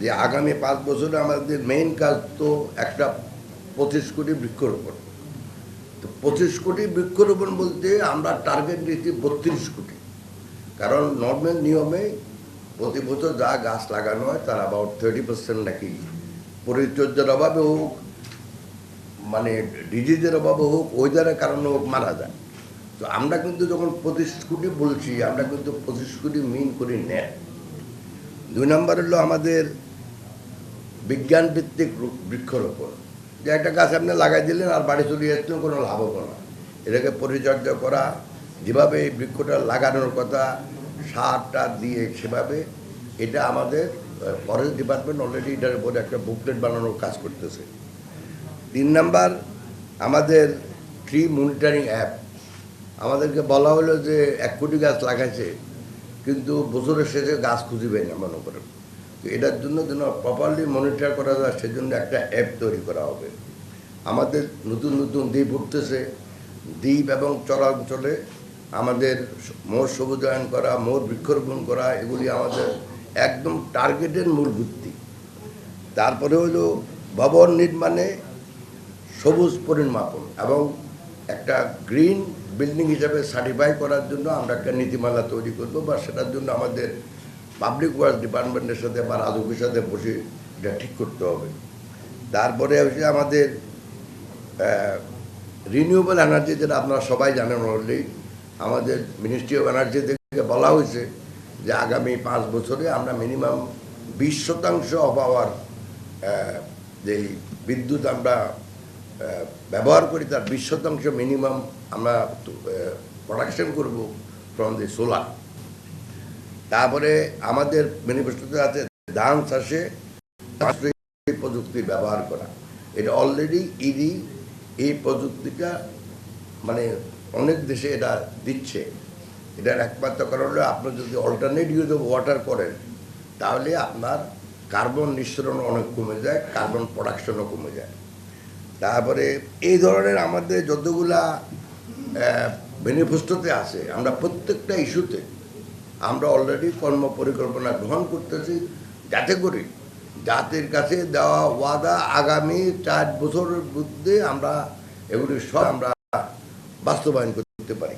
যে আগামী 5 বছরে আমাদের মেইন কাজ তো একটা 25 কোটি বৃক্ষরোপণ। তো 25 কোটি বৃক্ষরোপণ বলতে আমরা টার্গেট দিচ্ছি 32 কোটি। কারণ নর্মাল নিয়মে প্রতি বছর যা গাছ লাগানো হয় তার অ্যাবাউট 30% নাকি পরিচর্যার অভাবে হোক, মানে ডিজিজের অভাবে হোক, ওয়েদারের কারণে হোক মারা যায়। তো আমরা কিন্তু যখন 25 কোটি বলছি, আমরা কিন্তু 25 কোটি মিন করি নেয়। 2 নম্বর হলো আমাদের বিজ্ঞান ভিত্তিক বৃক্ষরোপণ। যে একটা গাছ আপনি লাগাই দিলেন আর বাড়ি চলে আসলেও কোনো লাভ হবো না। এটাকে পরিচর্যা করা, যেভাবে এই বৃক্ষটা লাগানোর কথা, সারটা দিয়ে সেভাবে, এটা আমাদের ফরেস্ট ডিপার্টমেন্ট অলরেডি এটার উপরে একটা বুকলেট বানানোর কাজ করতেছে। 3 নাম্বার আমাদের ট্রি মনিটরিং অ্যাপ। আমাদেরকে বলা হলো যে 1 কোটি গাছ লাগাইছে, কিন্তু বছরের শেষে গাছ খুঁজিবে না মনে করেন। তো এটার জন্য যেন প্রপারলি মনিটর করা যায় সেজন্য একটা অ্যাপ তৈরি করা হবে। আমাদের নতুন নতুন দ্বীপ উঠতেছে, দ্বীপ এবং চরাঞ্চলে আমাদের মোর সবুজায়ন করা, মোর বৃক্ষরোপণ করা, এগুলি আমাদের একদম টার্গেটের মূল ভিত্তি। তারপরে হলো ভবন নির্মাণে সবুজ পরিমাপন এবং একটা গ্রিন বিল্ডিং হিসাবে সার্টিফাই করার জন্য আমরা একটা নীতিমালা তৈরি করব, বা সেটার জন্য আমাদের পাবলিক ওয়ার্কস ডিপার্টমেন্টের সাথে বা রাজুকের সাথে বসে এটা ঠিক করতে হবে। তারপরে হচ্ছে আমাদের রিনিউয়েবল এনার্জি, যেটা আপনারা সবাই জানেন অলরেডি। আমাদের মিনিস্ট্রি অফ এনার্জি থেকে বলা হয়েছে যে আগামী 5 বছরে আমরা মিনিমাম 20% অফ আওয়ার যেই বিদ্যুৎ আমরা ব্যবহার করি তার 20% মিনিমাম আমরা প্রোডাকশন করব ফ্রম দি সোলার। তারপরে আমাদের ম্যানিফেস্টোতে আছে ধান চাষে প্রযুক্তি ব্যবহার করা। এটা অলরেডি ইডি এই প্রযুক্তিটা মানে অনেক দেশে এটা দিচ্ছে। এটার একমাত্র কারণ হলো আপনি যদি অল্টারনেট ইউজ অফ ওয়াটার করেন, তাহলে আপনার কার্বন নিঃসরণ অনেক কমে যায়, কার্বন প্রোডাকশনও কমে যায়। তারপরে এই ধরনের আমাদের যতগুলা ম্যানিফেস্টোতে আছে, আমরা প্রত্যেকটা ইস্যুতে আমরা অলরেডি কর্ম পরিকল্পনা গ্রহণ করতেছি, যাতে করে জাতির কাছে দেওয়া ওয়াদা আগামী 4 বছরের মধ্যে আমরা এগুলি সব আমরা বাস্তবায়ন করতে পারি।